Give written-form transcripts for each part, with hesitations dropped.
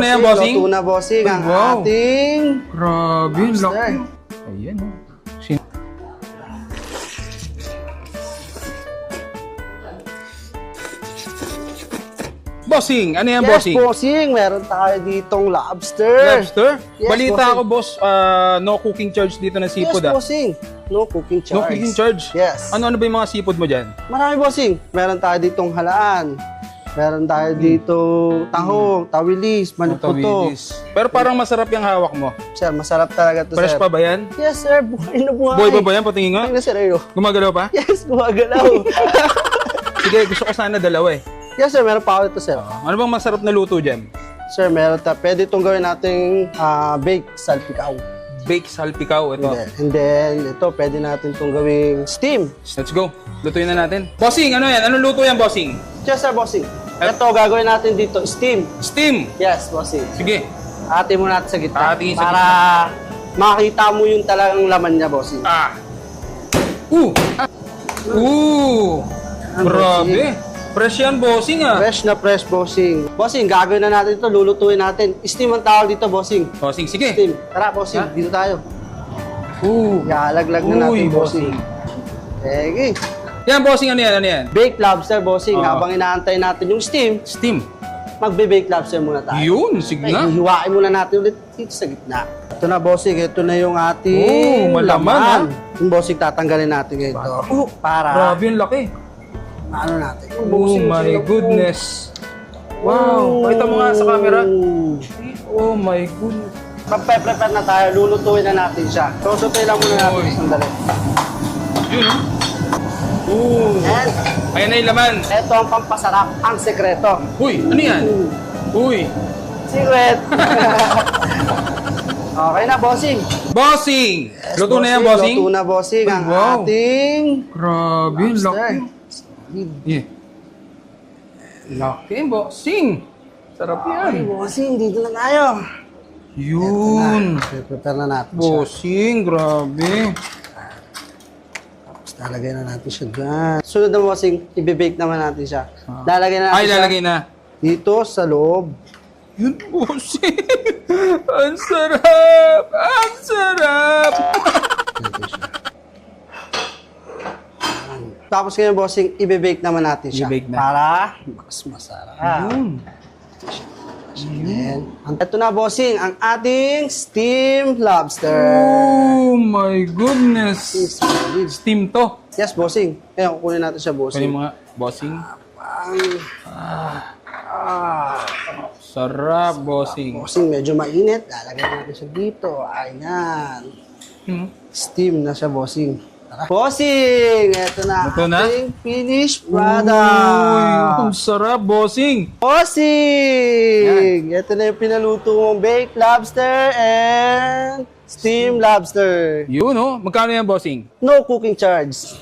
Ano yan, bossing? Luto na, bossing. Ang Wow. ating... Grabe, yung lobster. laki. Ayan, oh. Bossing, ano yan, Yes, bossing? bossing. Meron tayo ditong lobster. Lobster? Yes, Balita bossing. ko, boss, no cooking charge dito ng Yes, seafood, ah. bossing. No cooking charge. No cooking charge? Yes. Ano ba yung mga seafood mo dyan? Marami, bossing. Meron tayo ditong halaan. Meron tayo dito taho, tawilis, manipputo. Tawilis. Pero parang masarap yung hawak mo. Sir, masarap talaga to, Fresh sir. pa ba yan? Yes, sir. Buhay na buhay. Boy pa ba yan? Patingin nga. Tingnan, sir. Ayo. Gumagalaw pa? Yes, gumagalaw. Sige, gusto ko sana dalawa eh. Yes, sir. Meron pa ako ito, sir. Ano bang masarap na luto dyan? Sir, pwede itong gawin nating baked salpikaw. Baked salpikaw, ito. And then, ito, pwede natin itong gawing steam. Let's go. Lutuin na natin. Bossing, ano yan? Anong luto yan, bossing? Yes, sir, bossing. Ito, gagawin natin dito, steam. Steam. Yes, bossing. Sige. Ate mo natin sa gitna. Atin sa para makita mo yung talagang laman niya, bossing. Ah. Ah. Grabe. Fresh yan, bossing ah. Fresh na fresh, bossing. Bossing, gagawin na natin ito, lulutuin natin. Steam ang tawag dito, bossing. Bossing, sige. Steam. Tara, bossing, Ha? dito tayo. Iaalaglag na natin, bossing. Sige. Yan, bossing, ano yan? Ano yan? Baked lobster, bossing. Oo. Habang inaantay natin yung steam, Steam. magbe-baked lobster muna tayo. Yun, sige Ay, na. hihiwain muna natin ulit dito sa gitna. Ito na, bossing. Ito na yung ating malaman, Yung bossing, tatanggalin natin ito. Para, Grabe yung laki. ano natin? Yung Oh bossing, my sila po. goodness. Wow. Pakita mo nga sa camera. Oh my goodness. Magpe-prepare na tayo, lulutuin na natin siya. Susutuin lang muna natin Uy. sandali. Yun, oh. Oh. And Ayan na yung laman. ito ang pampasarap, ang sekreto. Uy, ano yan? Uy. Secret! Okay na, bossing. Bossing! Luto na yan, bossing? Luto na, bossing. Ang Wow. ating... Grabe, yung laki. lobster. Yeah. Laki, bossing. Sarap Ay, yan. bossing, dito na tayo. Yun. Prepare na natin siya. Bossing, grabe. Tapos lalagay na natin siya dyan. Sunod na, bossing, i-bake naman natin siya. Lalagay na natin Ay, siya lalagay na. dito sa loob. Yun, bossing. Ang sarap! Ang sarap! Tapos ngayon, bossing, i-bake naman natin siya. I-bake na. Para mas masarap. Yun. Then, ito na, bossing, ang ating steamed lobster. Oh my goodness. Steam to. Yes, bossing. Ngayon, kukunin natin siya, Pwede bossing. mga bossing. Ah, Sarap, bossing. bossing, medyo mainit. Lalagay natin siya dito. Ayan. Hmm. Steam na siya, bossing. Tara. Bossing! Ito na Ito na? ating finished Uy, ang product. sarap, bossing. Bossing! Ito na yung pinaluto mong baked lobster and steamed lobster. Yun, oh. Magkano yan, bossing? No cooking charge.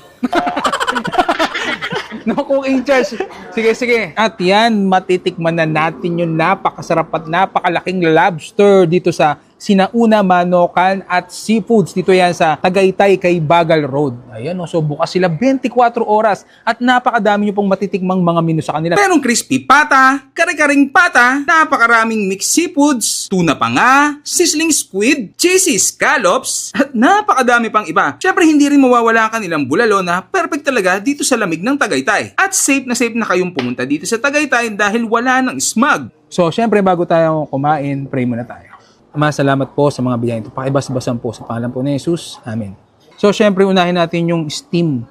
No cooking charge. Sige, sige. At yan, matitikman na natin yung napakasarap at napakalaking lobster dito sa Sinauna Manokan at Seafoods. Dito yan sa Tagaytay kay Bagal Road. Ayan, oh, so bukas sila 24 oras at napakadami nyo pong matitikmang mga menu sa kanila. Merong crispy pata, kare-karing pata, napakaraming mixed seafoods, tuna pa nga, sizzling squid, cheesy scallops, at napakadami pang iba. Syempre, hindi rin mawawala ang kanilang bulalo na perfect talaga dito sa lamig ng Tagaytay. At safe na kayong pumunta dito sa Tagaytay dahil wala ng smog. So, syempre, bago tayo kumain, pray muna tayo. Ama, salamat po sa mga biyaya ito. Pakibas-basan po sa pangalan po ni Jesus. Amen. So, syempre, unahin natin yung steam.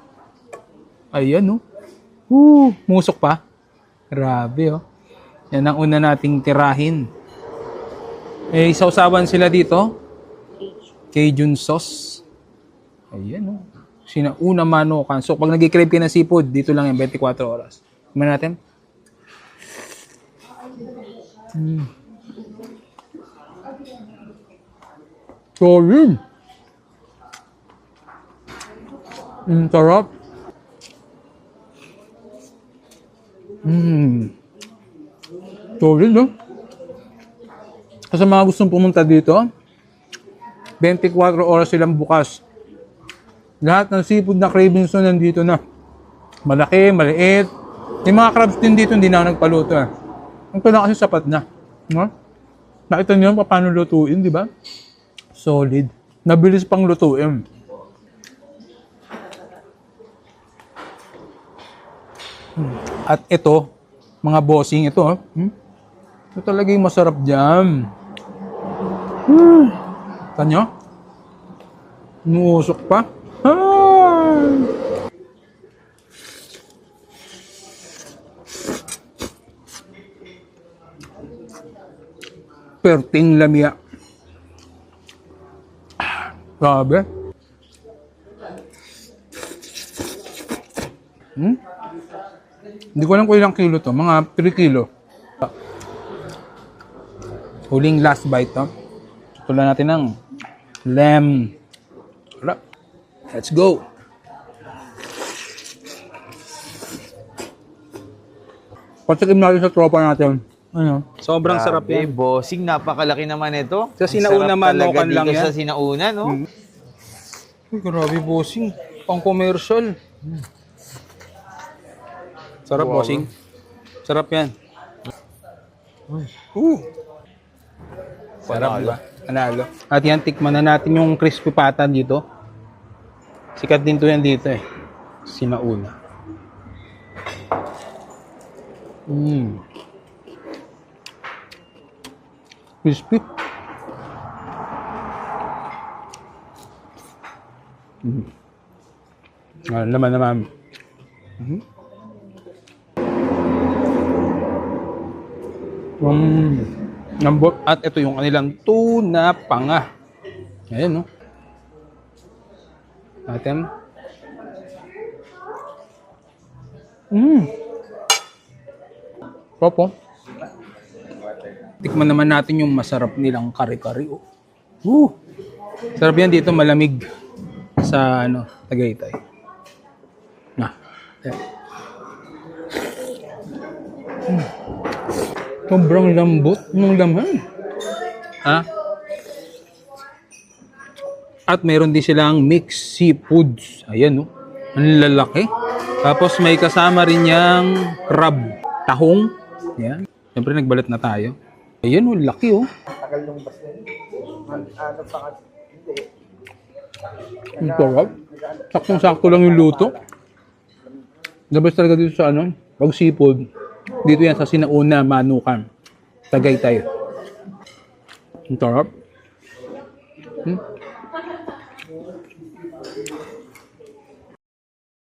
Ayan, no? Musok pa. Grabe, oh. Yan ang una nating tirahin. Eh, sausawan sila dito. Cajun sauce. Ayan, no? Sinauna Manokan. So, pag nag-crave ka ng seafood, dito lang yan, 24 oras. Tignan natin. Solid. Sarap. Solid, no? Sa mga gustong pumunta dito, 24 oras silang bukas. Lahat ng seafood na cravings na nandito na. Malaki, maliit. Yung mga crabs din dito, hindi na ako nagpaluto. Ito na kasi sapat na. No? Nakita niyo paano lutuin, di ba? Solid. Nabilis pang lutuin. At ito, mga bossing, ito, ito talaga yung masarap dyan. Tanyo? Nuusok pa? Perting lamia. Grabe. Hindi ko alam kung ilang kilo to. Mga 3 kilo. Huling last bite to. Tutulan natin ng lamb. Let's go. Patikim natin sa tropa natin. Ano? Sobrang sarap yan. Bossing, napakalaki naman ito. Sa Sinauna Manokan lang yan. Sa Sinauna, no? Uy, grabe bossing. Pang commercial. Sarap bossing. Sarap yan. Sarap Panalo. ba? Panalo. At yan, tikman na natin yung crispy pata dito. Sikat din to yan dito eh. Sinauna. Crispy. Naman. Lambot. At ito yung kanilang tuna panga. Ayan, no? Natin. Popo. Tikman naman natin yung masarap nilang kare-kare. Sarap yan dito, malamig sa Tagaytay. Sobrang lambot ng laman. At meron din silang mixed seafoods. Ayan, no? Ang lalaki. Tapos may kasama rin yung crab, tahong. Ayan. Siyempre nagbalat na tayo. Ayan, oh, laki, oh. Ang sarap. Saktong-sakto lang yung luto. The best talaga dito sa pag seafood. Dito yan sa Sinauna Manokan. Tagaytay. Ang sarap.